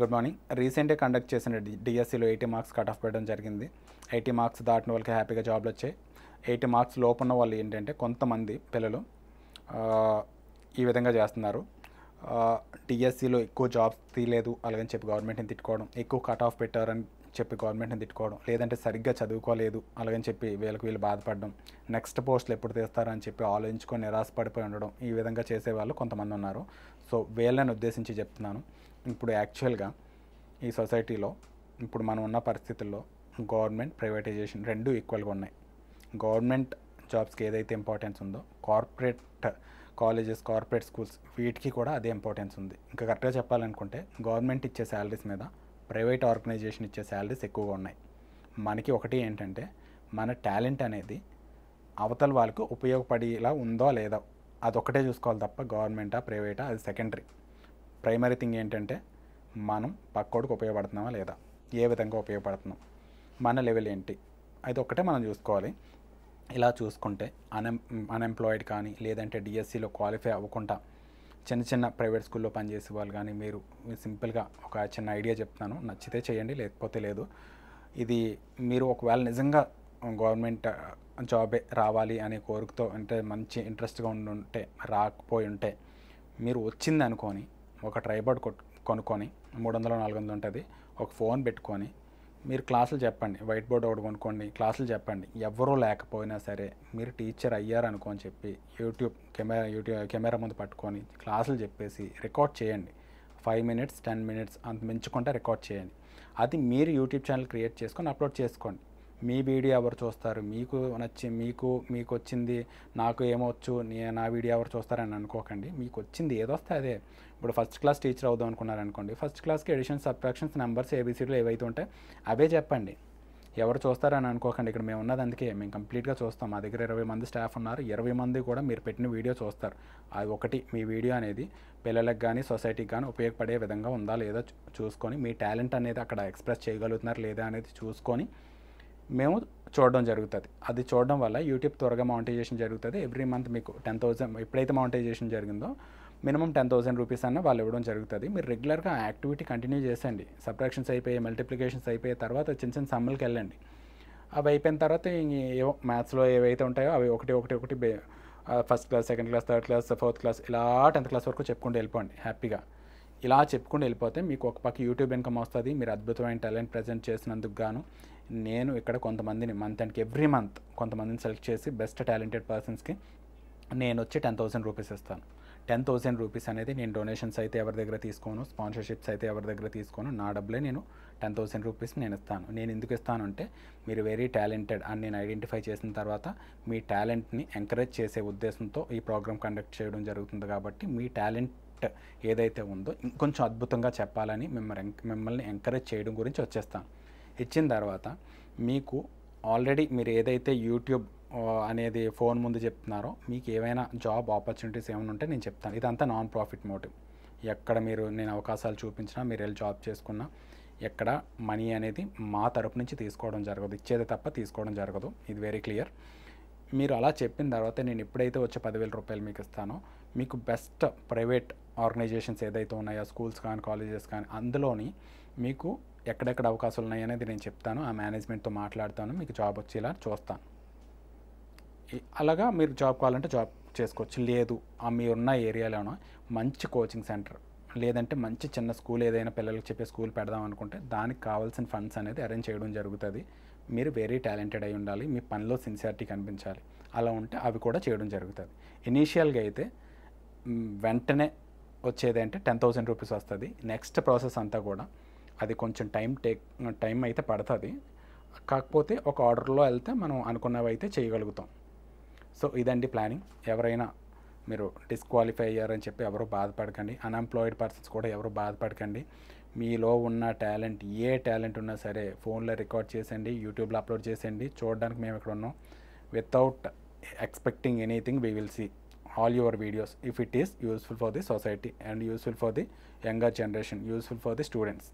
Good morning. రీసెంట్గా conduct చేసిన డిఎస్సిలో 80 మార్క్స్ కట్ ఆఫ్ పెట్టడం జరిగింది. 80 మార్క్స్ దాటిన వాళ్ళకి హ్యాపీగా జాబ్లు వచ్చాయి. 80 మార్క్స్ లోపు ఉన్న వాళ్ళు ఏంటంటే కొంతమంది పిల్లలు ఈ విధంగా చేస్తున్నారు. డిఎస్సిలో ఎక్కువ జాబ్స్ తీయలేదు అలాగని చెప్పి గవర్నమెంట్ని తిట్టుకోవడం, ఎక్కువ కట్ ఆఫ్ పెట్టారని చెప్పి గవర్నమెంట్ని తిట్టుకోవడం, లేదంటే సరిగ్గా చదువుకోలేదు అలాగని చెప్పి వీళ్ళు బాధపడడం, నెక్స్ట్ పోస్టులు ఎప్పుడు తీస్తారని చెప్పి ఆలోచించుకొని నిరాశపడిపోయి ఉండడం, ఈ విధంగా చేసేవాళ్ళు కొంతమంది ఉన్నారు. సో వీళ్ళని ఉద్దేశించి చెప్తున్నాను. ఇప్పుడు యాక్చువల్గా ఈ సొసైటీలో ఇప్పుడు మనం ఉన్న పరిస్థితుల్లో గవర్నమెంట్ ప్రైవేటైజేషన్ రెండు ఈక్వల్గా ఉన్నాయి. గవర్నమెంట్ జాబ్స్కి ఏదైతే ఇంపార్టెన్స్ ఉందో కార్పొరేట్ కాలేజెస్, కార్పొరేట్ స్కూల్స్ వీటికి కూడా అదే ఇంపార్టెన్స్ ఉంది. ఇంకా కరెక్ట్గా చెప్పాలనుకుంటే గవర్నమెంట్ ఇచ్చే శాలరీస్ మీద ప్రైవేట్ ఆర్గనైజేషన్ ఇచ్చే శాలరీస్ ఎక్కువగా ఉన్నాయి. మనకి ఒకటి ఏంటంటే మన టాలెంట్ అనేది అవతల వాళ్ళకు ఉపయోగపడేలా ఉందో లేదో అదొక్కటే చూసుకోవాలి తప్ప గవర్నమెంటా ప్రైవేటా అది సెకండరీ. ప్రైమరీ థింగ్ ఏంటంటే మనం పక్కోడికి ఉపయోగపడుతున్నామా లేదా, ఏ విధంగా ఉపయోగపడుతున్నాం, మన లెవెల్ ఏంటి, అది ఒక్కటే మనం చూసుకోవాలి. ఇలా చూసుకుంటే అన్ఎంప్లాయిడ్ కానీ లేదంటే డిఎస్సిలో క్వాలిఫై అవ్వకుండా చిన్న చిన్న ప్రైవేట్ స్కూల్లో పనిచేసే వాళ్ళు కానీ మీరు సింపుల్గా ఒక చిన్న ఐడియా చెప్తున్నాను, నచ్చితే చేయండి లేకపోతే లేదు. ఇది మీరు ఒకవేళ నిజంగా గవర్నమెంట్ జాబే రావాలి అనే కోరికతో అంటే మంచి ఇంట్రెస్ట్గా ఉంటే రాకపోయి ఉంటే మీరు వచ్చింది అనుకొని ఒక ట్రైబోర్డ్ కొనుక్కొని 300-400 ఉంటుంది, ఒక ఫోన్ పెట్టుకొని మీరు క్లాసులు చెప్పండి, వైట్ బోర్డ్ ఒకటి కొనుక్కోండి, క్లాసులు చెప్పండి. ఎవరూ లేకపోయినా సరే మీరు టీచర్ అయ్యారనుకోని చెప్పి యూట్యూబ్ కెమెరా ముందు పట్టుకొని క్లాసులు చెప్పేసి రికార్డ్ చేయండి. 5 minutes 10 minutes అంత మించుకుంటే రికార్డ్ చేయండి. అది మీరు యూట్యూబ్ ఛానల్ క్రియేట్ చేసుకొని అప్లోడ్ చేసుకోండి. మీ వీడియో ఎవరు చూస్తారు, మీకు నచ్చి మీకు వచ్చింది నాకు ఏమవచ్చు నా వీడియో ఎవరు చూస్తారని అనుకోకండి. మీకు వచ్చింది ఏదొస్తే అదే. ఇప్పుడు ఫస్ట్ క్లాస్ టీచర్ అవుదాం అనుకున్నారనుకోండి, ఫస్ట్ క్లాస్కి ఎడిషన్, సబ్ట్రాక్షన్స్, నెంబర్స్, ఏబీసీలు ఏవైతే ఉంటాయి అవే చెప్పండి. ఎవరు చూస్తారని అనుకోకండి. ఇక్కడ మేము ఉన్నది అందుకే, మేము కంప్లీట్గా చూస్తాం. మా దగ్గర 20 మంది స్టాఫ్ ఉన్నారు. 20 మంది కూడా మీరు పెట్టిన వీడియో చూస్తారు. అది ఒకటి, మీ వీడియో అనేది పిల్లలకు కానీ సొసైటీకి కానీ ఉపయోగపడే విధంగా ఉందా లేదా చూసుకొని మీ టాలెంట్ అనేది అక్కడ ఎక్స్ప్రెస్ చేయగలుగుతున్నారు లేదా అనేది చూసుకొని మేము చూడడం జరుగుతుంది. అది చూడడం వల్ల యూట్యూబ్ త్వరగా మానిటైజేషన్ జరుగుతుంది. ఎవ్రీ మంత్ మీకు 10,000 ఎప్పుడైతే మానిటైజేషన్ జరిగిందో మినిమం 10,000 రూపీస్ అన్న వాళ్ళు ఇవ్వడం జరుగుతుంది. మీరు రెగ్యులర్గా ఆ యాక్టివిటీ కంటిన్యూ చేసండి. సబ్ట్రాక్షన్స్ అయిపోయి మల్టిప్లికేషన్స్ అయిపోయిన తర్వాత చిన్న చిన్న సమ్ములకి వెళ్ళండి. అవి అయిపోయిన తర్వాత ఏవో మ్యాథ్స్లో ఏవైతే ఉంటాయో అవి ఒకటి first class, second class, third class, fourth class ఇలా 10th క్లాస్ వరకు చెప్పుకుంటూ వెళ్ళిపోండి హ్యాపీగా. ఇలా చెప్పుకుంటూ వెళ్ళిపోతే మీకు ఒక పక్క యూట్యూబ్ ఇన్కమ్ వస్తుంది. మీరు అద్భుతమైన టాలెంట్ ప్రజెంట్ చేసినందుకు గాను నేను ఇక్కడ కొంతమందిని ఎవ్రీ మంత్ కొంతమందిని సెలెక్ట్ చేసి బెస్ట్ టాలెంటెడ్ పర్సన్స్కి నేను వచ్చి 10,000 రూపీస్ ఇస్తాను. 10,000 రూపీస్ అనేది నేను డొనేషన్స్ అయితే ఎవరి దగ్గర తీసుకోను, స్పాన్సర్షిప్స్ అయితే ఎవరి దగ్గర తీసుకోను. నా డబ్బులే నేను 10,000 రూపీస్ నేను ఇస్తాను. నేను ఎందుకు ఇస్తాను అంటే మీరు వెరీ టాలెంటెడ్ అని నేను ఐడెంటిఫై చేసిన తర్వాత మీ టాలెంట్ని ఎంకరేజ్ చేసే ఉద్దేశంతో ఈ ప్రోగ్రామ్ కండక్ట్ చేయడం జరుగుతుంది. కాబట్టి మీ టాలెంట్ ఏదైతే ఉందో ఇంకొంచెం అద్భుతంగా చెప్పాలని మిమ్మల్ని ఎంకరేజ్ చేయడం గురించి వచ్చేస్తాను. ఇచ్చిన తర్వాత మీకు ఆల్రెడీ మీరు ఏదైతే యూట్యూబ్ అనేది ఫోన్ ముందు చెప్తున్నారో మీకు ఏమైనా జాబ్ ఆపర్చునిటీస్ ఏమైనా ఉంటే నేను చెప్తాను. ఇదంతా నాన్ ప్రాఫిట్ మోటివ్. ఎక్కడ నేను అవకాశాలు చూపించినా మీరు వెళ్ళి జాబ్ చేసుకున్నా ఎక్కడ మనీ అనేది మా తరపు నుంచి తీసుకోవడం జరగదు, ఇచ్చేది తప్ప తీసుకోవడం జరగదు. ఇది వెరీ క్లియర్. మీరు అలా చెప్పిన తర్వాత నేను ఎప్పుడైతే వచ్చే 10,000 రూపాయలు మీకు ఇస్తానో మీకు బెస్ట్ ప్రైవేట్ ఆర్గనైజేషన్స్ ఏదైతే ఉన్నాయో స్కూల్స్ కానీ కాలేజెస్ కానీ అందులోని మీకు ఎక్కడెక్కడ అవకాశాలు ఉన్నాయి అనేది నేను చెప్తాను. ఆ మేనేజ్మెంట్తో మాట్లాడతాను, మీకు జాబ్ వచ్చేలా చూస్తాను. అలాగా మీరు జాబ్ కావాలంటే జాబ్ చేసుకోవచ్చు. లేదు మీరున్న ఏరియాలోనో మంచి కోచింగ్ సెంటర్ లేదంటే మంచి చిన్న స్కూల్ ఏదైనా పిల్లలకి చెప్పే స్కూల్ పెడదాం అనుకుంటే దానికి కావాల్సిన ఫండ్స్ అనేది అరేంజ్ చేయడం జరుగుతుంది. మీరు వెరీ టాలెంటెడ్ అయి ఉండాలి, మీ పనిలో సిన్సియారిటీ కనిపించాలి. అలా ఉంటే అవి కూడా చేయడం జరుగుతుంది. ఇనీషియల్గా అయితే వెంటనే వచ్చేది అంటే 10,000 రూపీస్ వస్తుంది. నెక్స్ట్ ప్రాసెస్ అంతా కూడా అది కొంచెం టైం అయితే పడుతుంది. కాకపోతే ఒక ఆర్డర్లో వెళ్తే మనం అనుకున్నవి అయితే చేయగలుగుతాం. సో ఇదండి ప్లానింగ్. ఎవరైనా మీరు డిస్క్వాలిఫై అయ్యారని చెప్పి ఎవరు బాధపడకండి. అన్ఎంప్లాయిడ్ పర్సన్స్ కూడా ఎవరు బాధపడకండి. మీలో ఉన్న టాలెంట్ ఏ టాలెంట్ ఉన్నా సరే ఫోన్లో రికార్డ్ చేసేయండి, యూట్యూబ్లో అప్లోడ్ చేసేయండి. చూడడానికి మేము ఇక్కడ ఉన్నాం. Without expecting anything we will see all your videos if it is useful for the society and useful for the younger generation, useful for the students.